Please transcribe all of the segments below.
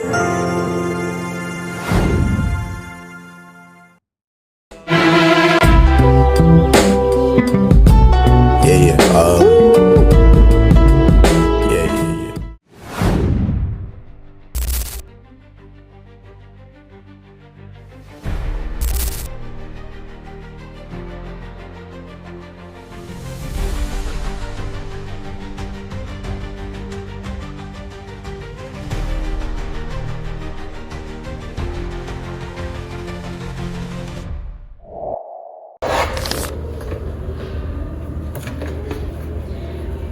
Yeah, yeah. Yeah, yeah, yeah.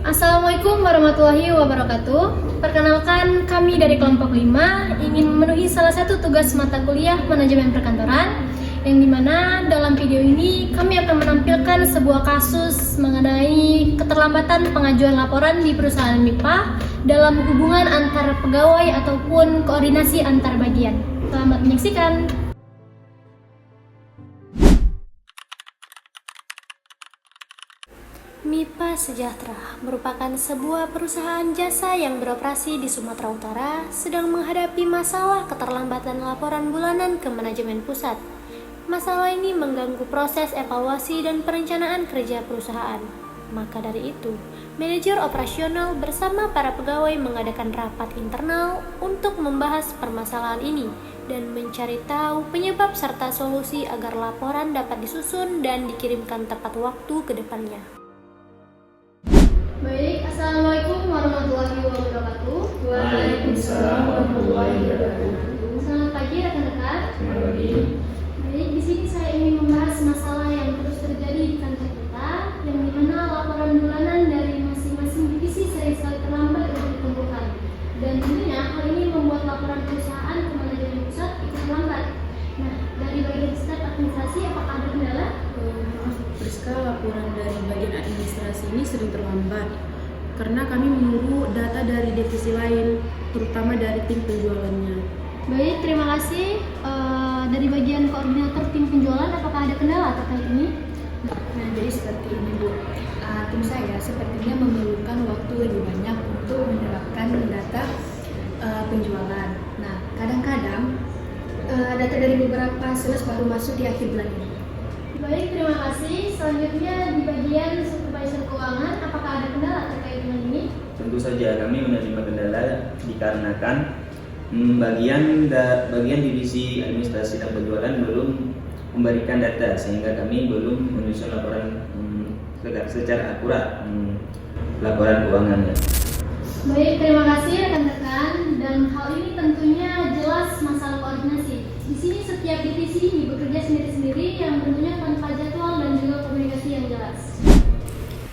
Assalamualaikum warahmatullahi wabarakatuh. Perkenalkan, kami dari kelompok 5 ingin memenuhi salah satu tugas mata kuliah manajemen perkantoran, yang dimana dalam video ini kami akan menampilkan sebuah kasus mengenai keterlambatan pengajuan laporan di perusahaan MIPA dalam hubungan antar pegawai ataupun koordinasi antar bagian. Selamat menyaksikan. MIPA Sejahtera merupakan sebuah perusahaan jasa yang beroperasi di Sumatera Utara sedang menghadapi masalah keterlambatan laporan bulanan ke manajemen pusat. Masalah ini mengganggu proses evaluasi dan perencanaan kerja perusahaan. Maka dari itu, manajer operasional bersama para pegawai mengadakan rapat internal untuk membahas permasalahan ini dan mencari tahu penyebab serta solusi agar laporan dapat disusun dan dikirimkan tepat waktu ke depannya. Baik, Assalamualaikum warahmatullahi wabarakatuh. Waalaikumsalam warahmatullahi wabarakatuh. Selamat pagi rekan-rekan. Selamat pagi. Baik, di sini saya ingin membahas masalah yang terus terjadi di kantor kita, yang dimana laporan bulanan dari masing-masing divisi seringkali terlambat untuk dikumpulkan. Dan tentunya hal ini membuat laporan perusahaan ke manajemen pusat ikut terlambat. Nah, dari bagian staf administrasi apakah ada kendala? Priska, laporan dari bagian administrasi ini sering terlambat karena kami menunggu data dari divisi lain, terutama dari tim penjualannya. Baik, terima kasih. Dari bagian koordinator tim penjualan, apakah ada kendala terkait ini? Nah, jadi seperti ini Bu, tim saya sepertinya memerlukan waktu lebih banyak untuk menerapkan data penjualan. Nah, kadang-kadang data dari beberapa sales baru masuk di akhir bulan ini. Baik, terima kasih. Selanjutnya di bagian supervisor keuangan, apakah ada kendala terkait dengan ini? Tentu saja kami menerima kendala dikarenakan bagian divisi administrasi dan penjualan belum memberikan data, sehingga kami belum menyusun laporan secara akurat laporan keuangannya. Baik, terima kasih rekan-rekan. Dan hal ini tentunya jelas masalah koordinasi. Di sini setiap divisi ini bekerja sendiri-sendiri yang tentunya tanpa jadwal dan juga komunikasi yang jelas.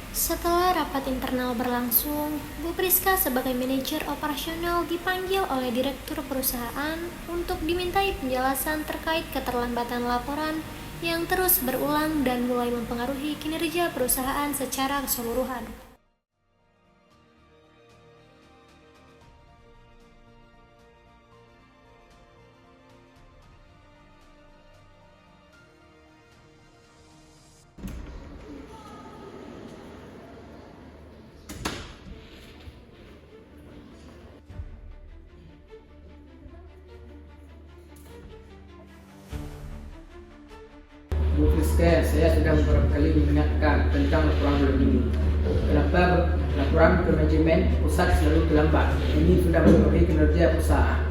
Setelah rapat internal berlangsung, Bu Priska sebagai manajer operasional dipanggil oleh direktur perusahaan untuk dimintai penjelasan terkait keterlambatan laporan yang terus berulang dan mulai mempengaruhi kinerja perusahaan secara keseluruhan. Bu Priska, saya sudah beberapa kali mengingatkan tentang laporan bulan ini. Kenapa laporan ke manajemen pusat selalu terlambat? Ini sudah mempengaruhi kinerja perusahaan.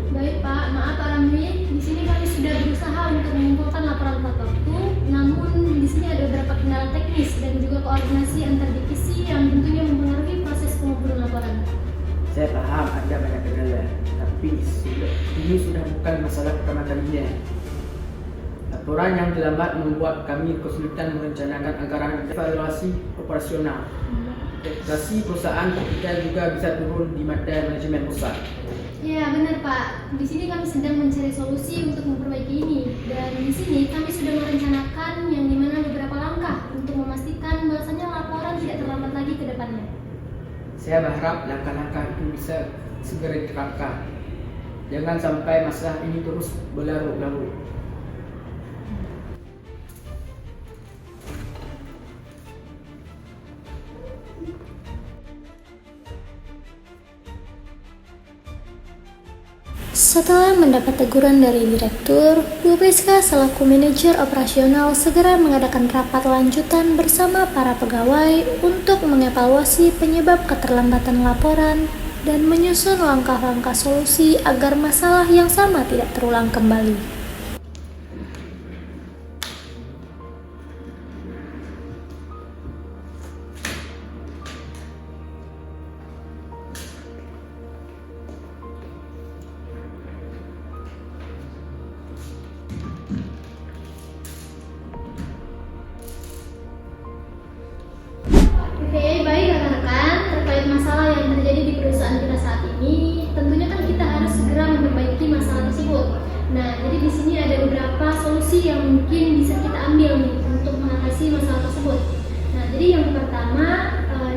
Baik Pak, maaf Pak Ramli, di sini kami sudah berusaha untuk mengumpulkan laporan tepat waktu, namun di sini ada beberapa kendala teknis dan juga koordinasi antar divisi yang tentunya mempengaruhi proses pengumpulan laporan. Saya paham ada banyak kendala, tapi ini sudah bukan masalah pertama kalinya. Laporan yang terlambat membuat kami kesulitan merencanakan anggaran evaluasi operasional. Reputasi perusahaan kita juga bisa turun di mata manajemen pusat. Ya benar Pak, di sini kami sedang mencari solusi untuk memperbaiki ini, dan di sini kami sudah merencanakan yang dimana beberapa langkah untuk memastikan bahwasannya laporan tidak terlambat lagi ke depannya. Saya berharap langkah-langkah itu bisa segera diterapkan. Jangan sampai masalah ini terus berlarut-larut. Setelah mendapat teguran dari direktur, Bu Priska selaku manajer operasional segera mengadakan rapat lanjutan bersama para pegawai untuk mengevaluasi penyebab keterlambatan laporan dan menyusun langkah-langkah solusi agar masalah yang sama tidak terulang kembali. Oke, baik rekan-rekan, terkait masalah yang terjadi di perusahaan kita saat ini, tentunya kan kita harus segera memperbaiki masalah tersebut. Nah, jadi di sini ada beberapa solusi yang mungkin bisa kita ambil nih untuk mengatasi masalah tersebut. Nah, jadi yang pertama,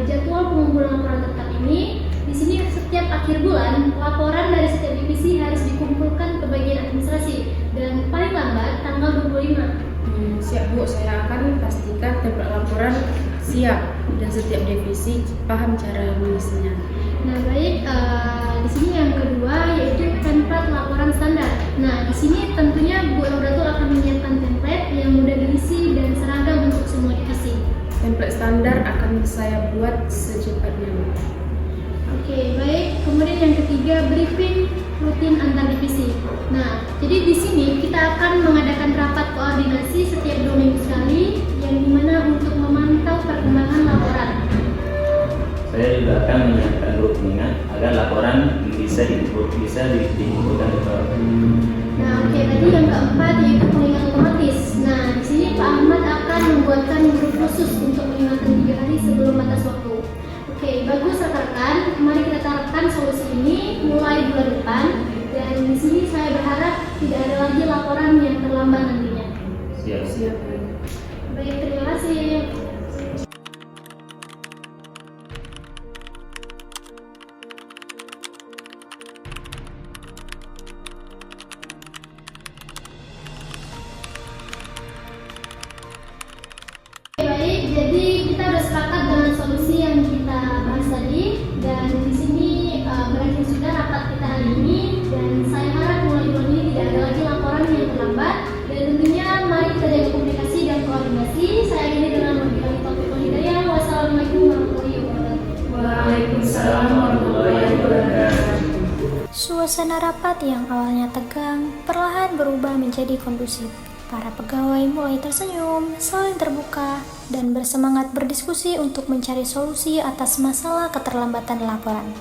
jadwal pengumpulan laporan tetap ini, di sini setiap akhir bulan, laporan dari setiap divisi harus dikumpulkan ke bagian administrasi dan paling lambat tanggal 25. Siap Bu, saya akan pastikan template laporan siap dan setiap divisi paham cara mengisinya. Nah, baik, di sini yang kedua yaitu template laporan standar. Nah, di sini tentunya Bu Laudatul akan menyiapkan template yang mudah diisi dan seragam untuk semua divisi. Template standar akan saya buat secepatnya Bu. Oke, baik. Kemudian yang ketiga, briefing rutin antar divisi. Nah, jadi di sini kita akan mengadakan rapat koordinasi setiap 2 minggu sekali, yang dimana untuk memantau perkembangan laporan. Saya juga akan menyiapkan grup pengingat agar laporan bisa dikumpulkan di bawah. Nah, oke, tadi yang keempat yaitu pengingat otomatis. Nah, di sini Pak Ahmad akan membuatkan grup khusus untuk mengingatkan 3 hari sebelum batas waktu. Oke, bagus rekan-rekan. Mari kita terapkan solusi ini mulai bulan depan. Dan di sini saya berharap tidak ada lagi laporan yang terlambat nantinya. Siap. Baik, terima kasih. Baik, jadi kita sudah sepakat dengan solusi yang kita bahas tadi, dan di sini berakhir sudah rapat kita hari ini, dan saya harap mulai bulan ini tidak ada lagi laporan yang terlambat, dan tentunya mari kita jaga komunikasi dan koordinasi. Saya akhiri dengan wabillahi taufiq wal hidayah. Wassalamualaikum warahmatullahi wabarakatuh. Waalaikumsalam warahmatullahi wabarakatuh. Suasana rapat yang awalnya tegang perlahan berubah menjadi kondusif. Para pegawai mulai tersenyum, saling terbuka, dan bersemangat berdiskusi untuk mencari solusi atas masalah keterlambatan laporan.